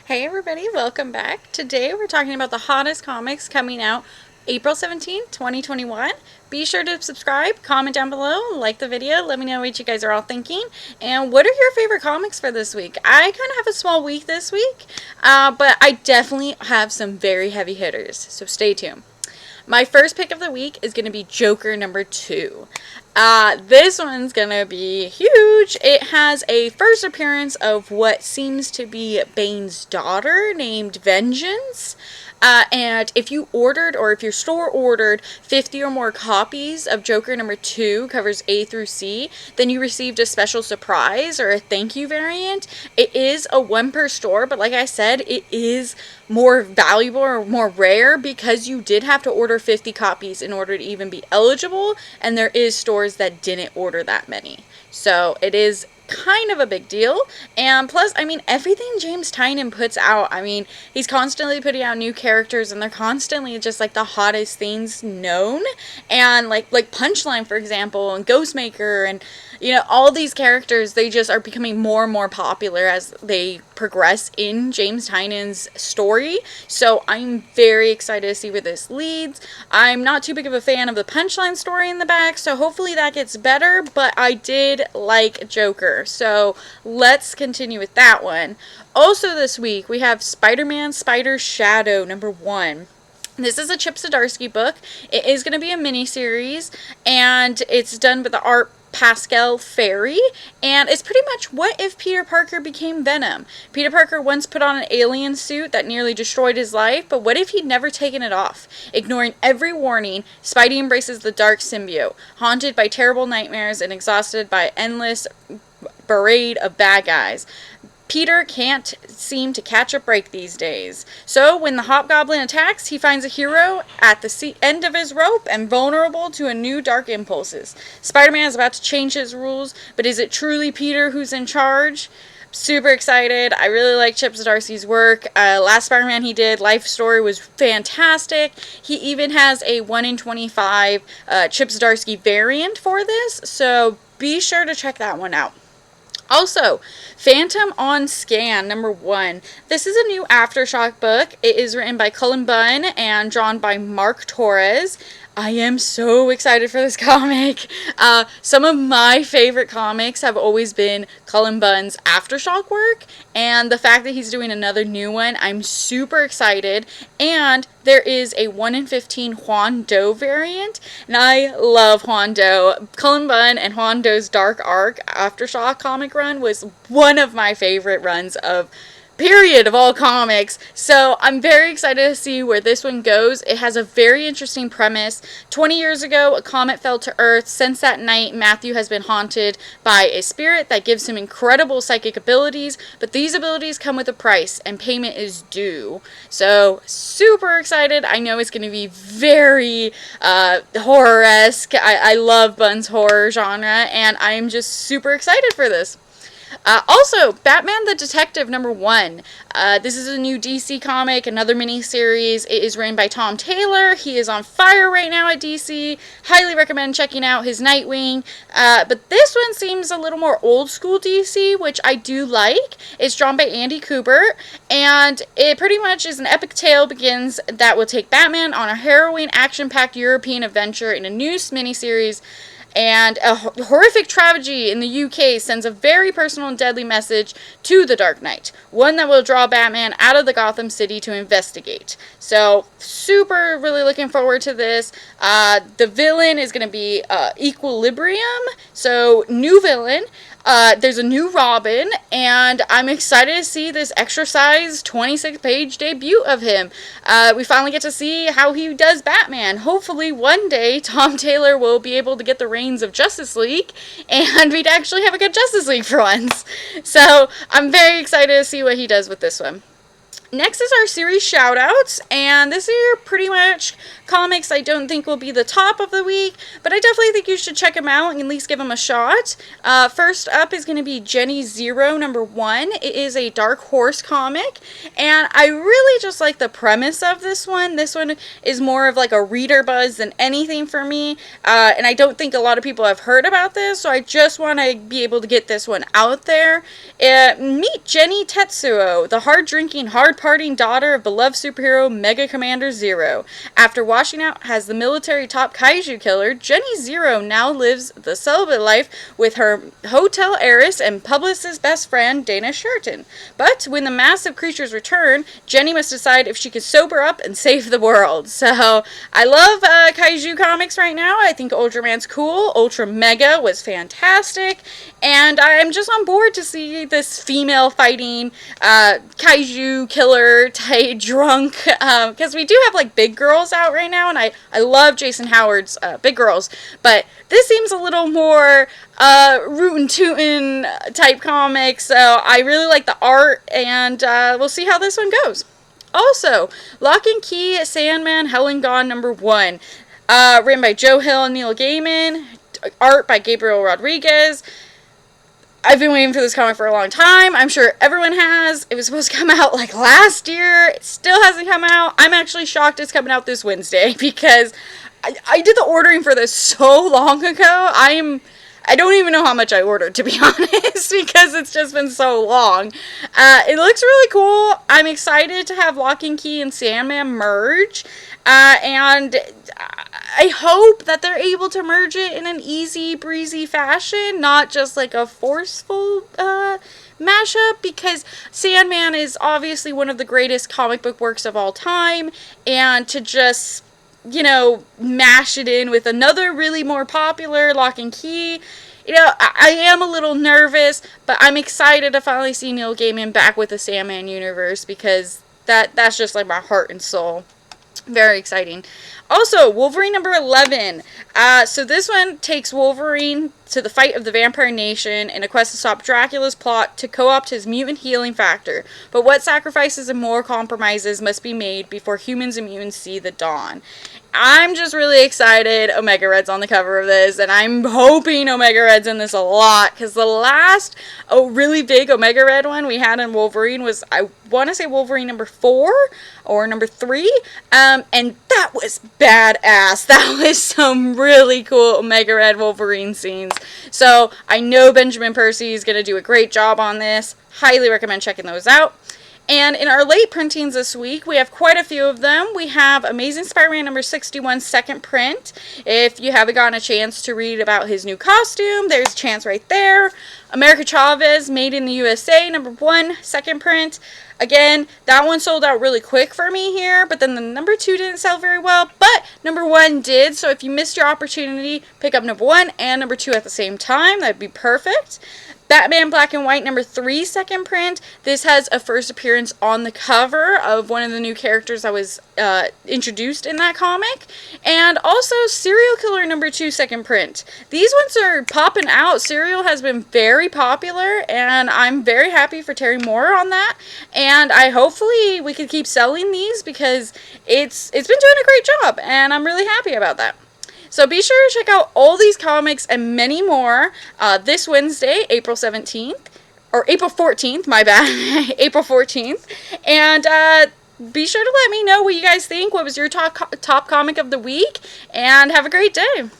Hey everybody, welcome back. Today we're talking about the hottest comics coming out April 17th, 2021. Be sure to subscribe, comment down below, like the video, let me know what you guys are all thinking, and what are your favorite comics for this week? I kind of have a small week this week, but I definitely have some very heavy hitters, so stay tuned. My first pick of the week is going to be Joker number 2. This one's going to be huge. It has a first appearance of what seems to be Bane's daughter named Vengeance. And if you ordered, or if your store ordered 50 or more copies of Joker number 2, covers A through C, then you received a special surprise or a thank you variant. It is a one per store, but like I said, it is more valuable or more rare because you did have to order 50 copies in order to even be eligible, and there is stores that didn't order that many. So it is kind of a big deal. And plus, I mean, everything James Tynion puts out, I mean, he's constantly putting out new characters, and they're constantly just like the hottest things known. And like Punchline, for example, and Ghostmaker, and all these characters, they just are becoming more and more popular as they progress in James Tynion's story. So I'm very excited to see where this leads. I'm not too big of a fan of the Punchline story in the back, so hopefully that gets better, but I did like Joker, so let's continue with that one. Also this week, we have Spider-Man Spider's Shadow number 1. This is a Chip Zdarsky book. It is going to be a mini-series, and it's done with the art Pascal Ferry, and it's pretty much what if Peter Parker became Venom. Peter Parker once put on an alien suit that nearly destroyed his life, but what if he'd never taken it off? Ignoring every warning, Spidey embraces the dark symbiote, haunted by terrible nightmares and exhausted by endless parade of bad guys. Peter can't seem to catch a break these days. So when the Hobgoblin attacks, he finds a hero at the end of his rope and vulnerable to a new dark impulses. Spider-Man is about to change his rules, but is it truly Peter who's in charge? Super excited. I really like Chip Zdarsky's work. Last Spider-Man he did, Life Story, was fantastic. He even has a 1 in 25 Chip Zdarsky variant for this, so be sure to check that one out. Also, Phantom on Scan, number 1. This is a new Aftershock book. It is written by Cullen Bunn and drawn by Mark Torres. I am so excited for this comic. Some of my favorite comics have always been Cullen Bunn's Aftershock work, and the fact that he's doing another new one, I'm super excited. And there is a 1 in 15 Juan Doe variant, and I love Juan Doe. Cullen Bunn and Juan Doe's Dark Arc Aftershock comic run was one of my favorite runs of period of all comics, so I'm very excited to see where this one goes. It has a very interesting premise. 20 years ago, a comet fell to Earth. Since that night, Matthew has been haunted by a spirit that gives him incredible psychic abilities, but these abilities come with a price, and payment is due. So, super excited. I know it's going to be very horror-esque. I love Bunn's horror genre, and I'm just super excited for this. Also, Batman the Detective number 1. This is a new DC comic, another mini-series. It is written by Tom Taylor. He is on fire right now at DC. Highly recommend checking out his Nightwing. But this one seems a little more old-school DC, which I do like. It's drawn by Andy Kubert, and it pretty much is an epic tale begins that will take Batman on a harrowing, action-packed European adventure in a new mini-series. And a horrific tragedy in the UK sends a very personal and deadly message to the Dark Knight. One that will draw Batman out of the Gotham City to investigate. So, super really looking forward to this. The villain is going to be Equilibrium. So, new villain. There's a new Robin, and I'm excited to see this extra-sized 26-page debut of him. We finally get to see how he does Batman. Hopefully, one day, Tom Taylor will be able to get the reins of Justice League, and we'd actually have a good Justice League for once. So, I'm very excited to see what he does with this one. Next is our series shoutouts, and this are pretty much comics I don't think will be the top of the week, but I definitely think you should check them out and at least give them a shot. First up is going to be Jenny Zero #1. It is a Dark Horse comic, and I really just like the premise of this one. This one is more of like a reader buzz than anything for me, and I don't think a lot of people have heard about this, so I just want to be able to get this one out there. Meet Jenny Tetsuo, the hard-drinking, hard-partying daughter of beloved superhero Mega Commander Zero. After washing out as the military top kaiju killer, Jenny Zero now lives the celibate life with her hotel heiress and publicist best friend Dana Shurton. But when the massive creatures return, Jenny must decide if she can sober up and save the world. So I love kaiju comics right now. I think Ultraman's cool. Ultra Mega was fantastic. And I'm just on board to see this female fighting kaiju killer type drunk, because we do have like Big Girls out right now, and I love Jason Howard's Big Girls, but this seems a little more rootin' tootin' type comic, so I really like the art, and we'll see how this one goes. Also, Locke Key Sandman #1, written by Joe Hill and Neil Gaiman, art by Gabriel Rodriguez. I've been waiting for this comic for a long time. I'm sure everyone has. It was supposed to come out like last year. It still hasn't come out. I'm actually shocked it's coming out this Wednesday because I did the ordering for this so long ago. I don't even know how much I ordered, to be honest, because it's just been so long. It looks really cool. I'm excited to have Locke Key and Sandman merge. And I hope that they're able to merge it in an easy breezy fashion, not just like a forceful mashup, because Sandman is obviously one of the greatest comic book works of all time, and to just, you know, mash it in with another really more popular Locke Key, you know, I am a little nervous, but I'm excited to finally see Neil Gaiman back with the Sandman universe, because that's just like my heart and soul. Very exciting. Also, Wolverine #11. So this one takes Wolverine to the fight of the Vampire Nation in a quest to stop Dracula's plot to co-opt his mutant healing factor. But what sacrifices and more compromises must be made before humans and mutants see the dawn? I'm just really excited Omega Red's on the cover of this, and I'm hoping Omega Red's in this a lot, because the last really big Omega Red one we had in Wolverine was, I want to say, Wolverine #4 or #3, and that was badass. That was some really cool Omega Red Wolverine scenes. So I know Benjamin Percy is going to do a great job on this. Highly recommend checking those out. And in our late printings this week, we have quite a few of them. We have Amazing Spiderman #61 second print. If you haven't gotten a chance to read about his new costume, there's a chance right there. America Chavez, Made in the USA #1 second print. Again, that one sold out really quick for me here, but then the #2 didn't sell very well, but #1 did. So if you missed your opportunity, pick up #1 and #2 at the same time. That'd be perfect. Batman Black and White #3 second print. This has a first appearance on the cover of one of the new characters that was introduced in that comic. And also Serial Killer #2 second print. These ones are popping out. Serial has been very popular, and I'm very happy for Terry Moore on that. And hopefully we can keep selling these, because it's been doing a great job, and I'm really happy about that. So be sure to check out all these comics and many more this Wednesday, April 17th, or April 14th, my bad, April 14th. And be sure to let me know what you guys think. What was your top comic of the week? And have a great day.